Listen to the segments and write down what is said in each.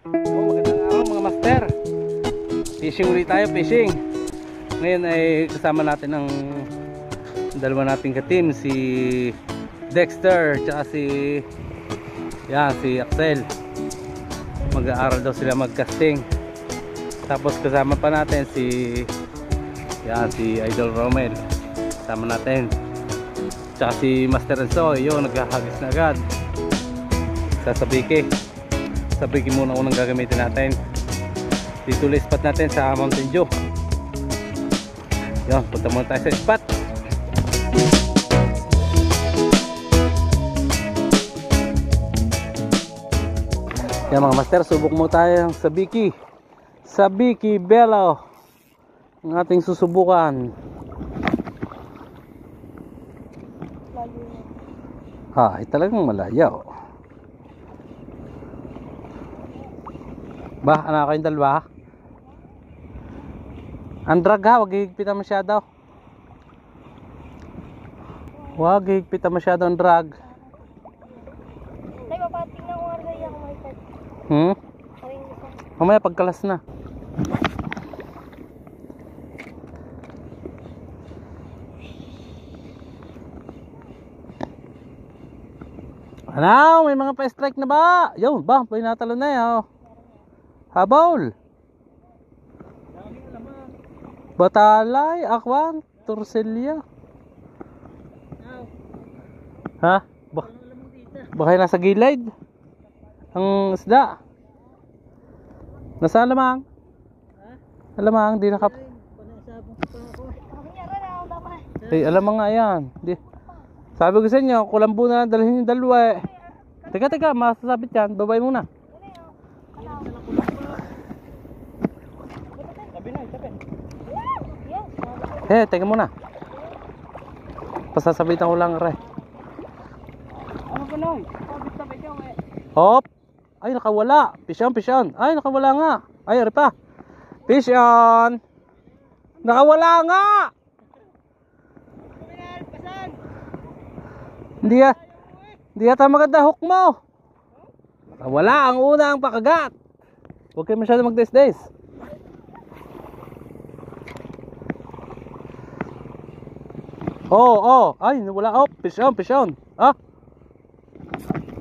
Magandang araw mga master. Fishing ulit tayo, fishing. Ngayon ay kasama natin ang dalawa nating ka-team, si Dexter tsaka si Axel. Mag-aaral daw sila mag-casting. Tapos kasama pa natin si Idol Romel. Kasama natin. Tsaka si Master Enzo, yun, naghahagis na agad. Sabiki muna unang gagamitin natin. Dito ulit spot natin sa Mountain Dew. Yun, punta muna tayo sa spot. Yan mga master, subok mo tayo sa Sabiki Belo ang ating susubukan. Ay talagang malayo. Ba, anak kayong dalawa? Ang drag ha, huwag higpitan masyado. Huwag higpitan masyado ang drag. Tay, papating na kung ano yung may pet. Mamaya pagkalas na. Ano, may mga pa-strike na ba? Yun, ba, pinatalo na yun. Habol. Batalay, akwan, tursilya. Ha? Baka nasa gilid ang isda. Nasa alamang? Alamang, di nakap. Ay, alamang nga yan. Di. Sabi ko sa inyo, kulambo na dalhin yung dalawa eh. Teka, masasabit yan. Babay muna. Teka muna. Pasasabitan ko lang, re. Ano ba nung? Sabit yung eh. Hop! Ay, nakawala. Pisyon. Ay, nakawala nga. Ay, re pa. Pisyon! Nakawala nga! Hindi yata maganda hook mo. Nakawala ang unang pakagat. Huwag kayo masyado mag-des-des. Oh. Ay, wala. Oh, pisyon. Ah.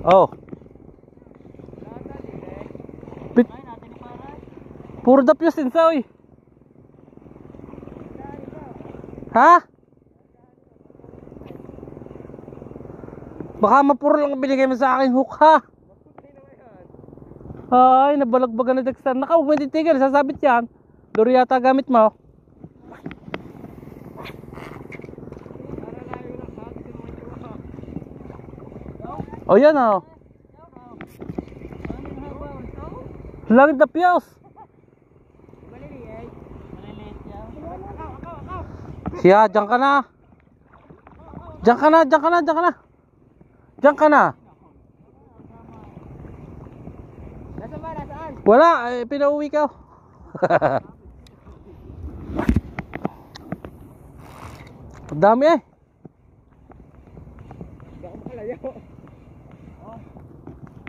Oh. Puro dapyos din sa oy. Ha? Baka mapuro lang binigay mo sa akin hook ha. Ay, nabalagbagan na Dexter. Naka, huwag mo titigil. Sasabit yan. Luri yata gamit mo. O yan o. Langit na piyos. Siya, dyan ka na. Wala, pinauwi ka. Dami eh.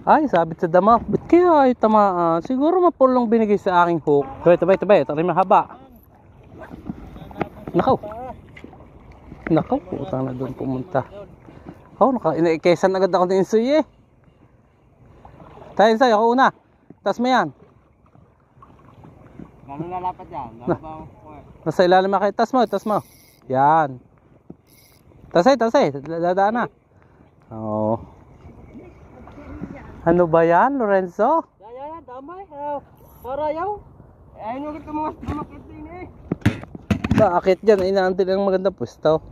Ay, sabit sa dama. Ba't kaya ay tamaan? Siguro mapulong binigay sa aking hook. Tabay. Tarim na haba. Nakaw, utang na doon pumunta. Oh, inaikesan agad ako ng insuy eh. Tayo sa'yo, ako una. Tas mo yan. Gano'n lalapat yan? Nasa ilalim ako. Tas mo. Yan. Tasay. Dadaan na. Oo. Ano ba yan, Lorenzo? Yan, damay. Para yaw. Ayun yung kita mga sumakit din eh. Bakit dyan? Inaantay lang maganda pwesto.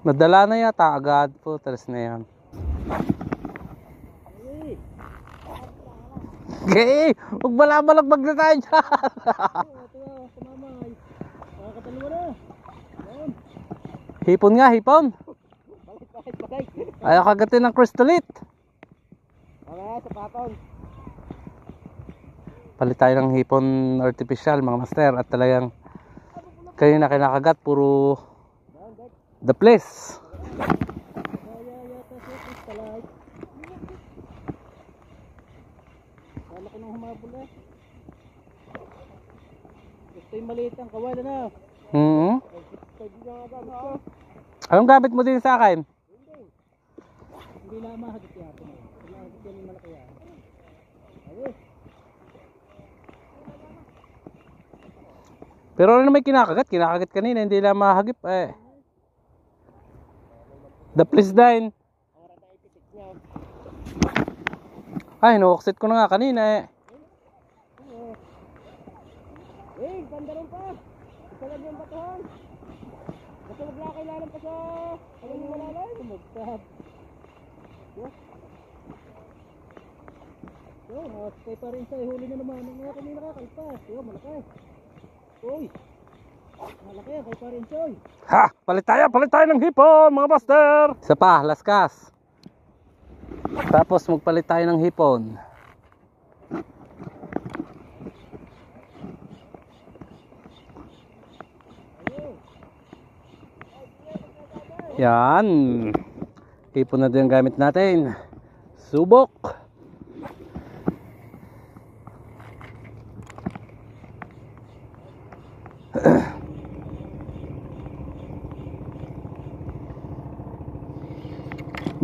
Nadala na yata agad po. Talas na yan. Okay, huwag balabalagbag na tayo dyan. Hipon nga, hipon. Ayaw kagatin ng crystalite. Palit tayo ng hipon artificial mga master. At talagang kanina kinakagat puro The place. Wala ko nang humabol eh. Gusto yung maliit ang kawala na. Anong gamit mo din sa akin? Hindi na mahagit yan. Mahagit yan yung malaki yan. Pero ano may kinakagat? Kinakagat kanina, hindi lang mahagip eh. The place din. Ay, nuuksit ko na nga kanina eh. Bandaron pa. Isa lang yung batuhan. Basta maglakay-lalang pa sa alam yung malalay. Magkab. Kaya pa rin sa ihuli na naman. Ang mga kami nakakalpas. Malaki. Uy. Malaki yan. Kaya pa rin siya. Ha! Palit tayo ng hipon mga master! Isa pa, laskas. Tapos magpalit tayo ng hipon. Yan. Hipon na din ang gamit natin. Subok.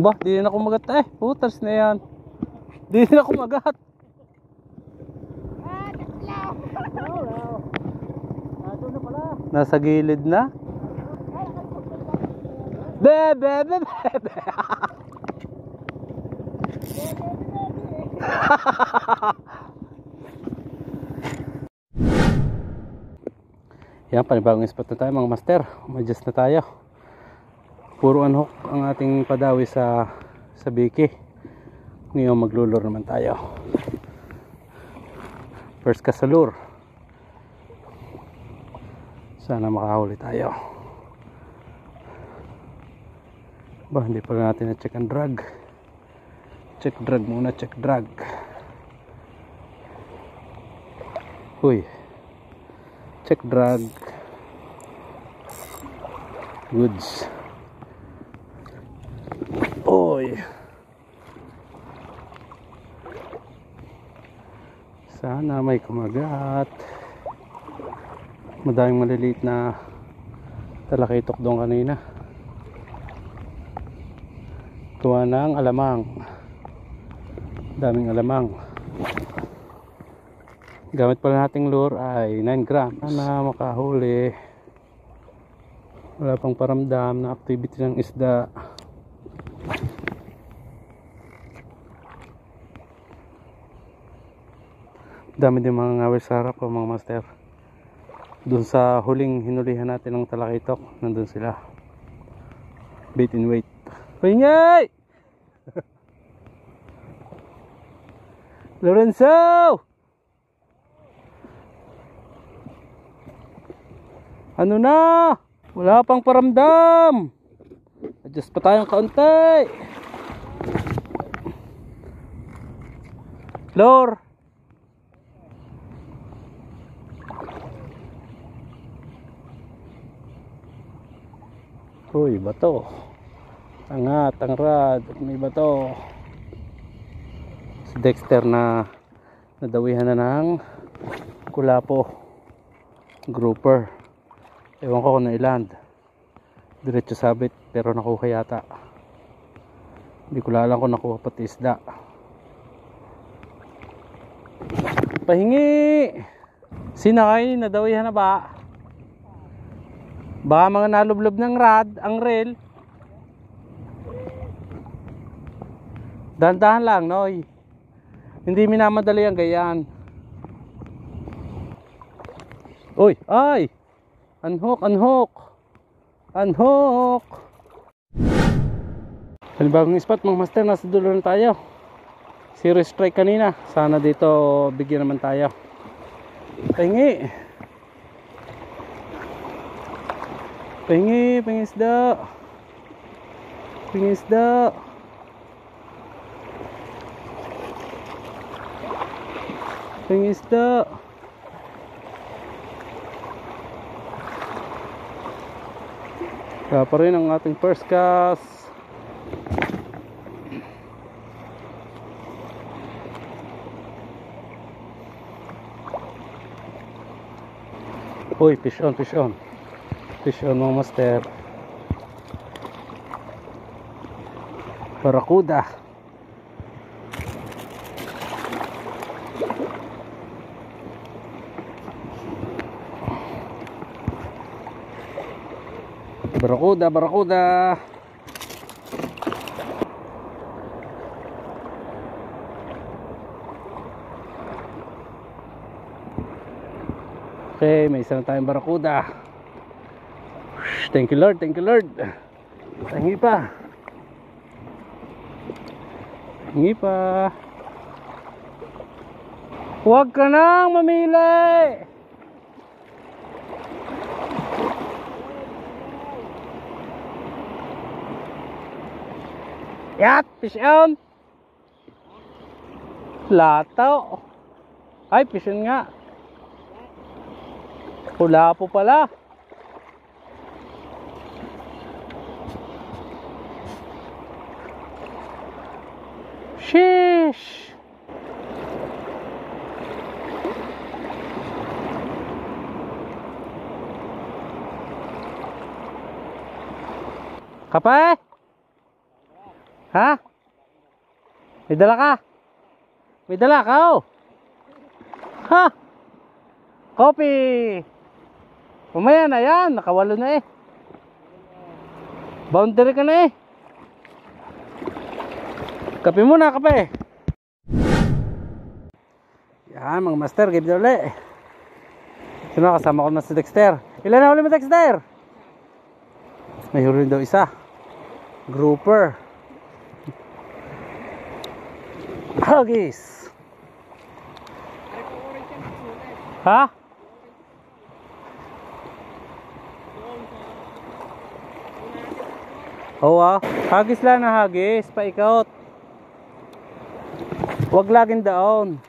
Bah, di na ako magat eh. Putas na yan. Di na ako magat. Nasa gilid na. Bebe. Yan, panibagong spot na tayo mga master. Adjust na tayo. Puro unhook ang ating padawi sa biki. Ngayon maglulure naman tayo. First cast sa lure. Sana makahuli tayo. Ba, hindi pa natin na-check ang drag. Check drag muna, check drag. Uy. Check drag. Goods. Oy. Sana may kumagat. Madaming maliliit na talakitok doon kanina. Tuwa ng alamang. Daming alamang. Gamit pala nating lure ay 9 grams. Sana makahuli. Wala pang paramdam na activity ng isda. Dami din mga ngawil sa harap ko mga master. Doon sa huling hinulihan natin ng talakitok, nandun sila. Bait and wait. Pingay! Lorenzo! Ano na? Wala pang paramdam. Adjust pa tayong kaunti. Lore. Uy, bato. Angat, ang rad. May bato. Si Dexter na nadawihan na ng kulapo. Grouper. Ewan ko kung nailand. Diretso sabit pero nakuha yata. Hindi ko alam kung nakuha pati isda. Pahingi! Sinakay, nadawihan na ba? Baka mga nalublob ng rad, ang reel. Dahan-dahan lang, noy. Hindi minamadali ang gayan. Uy, ay! Unhook, unhook. Unhook. Panibagong spot mga master, nasa dulo na tayo. Zero strike kanina. Sana dito bigyan naman tayo. Pahingi. Pahingi, pangisda. Pangisda. Pangisda. Kaya pa rin ang ating first cast. Uy, fish on, fish on. Fish on mga master. Barakuda. Barakuda, barakuda. Okay, may isa na tayong barakuda. Thank you Lord, thank you Lord. Hingi pa. Hingi pa. Huwag ka nang mamili. Yat, fish on. Lataw. Ay, fish on nga. Pula po pala. Sheesh. Kapay? Ha? May dala ka? May dala ka, oh. Ha? Coffee. Mamaya na yan, nakawalo na eh. Boundary ka na eh. Kape muna, kape. Yan mga master, give it ulit. Sino kasama ko na si Dexter? Ilan na huli mo Dexter? May huli daw isa. Grouper. Huggies. Ha? Oo hagis lang na hagis, paikot. Huwag laging daon.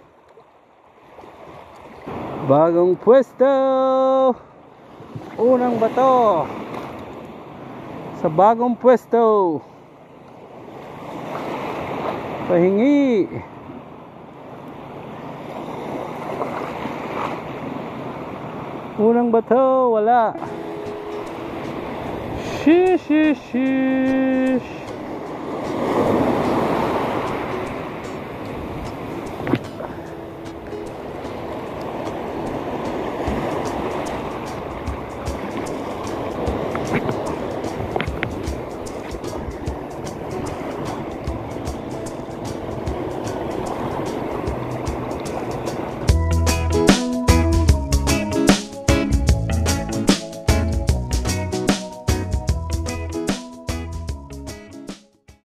Bagong pwesto. Unang bato sa bagong pwesto. Pahingi. Unang bato, wala. Shish, shish, shish.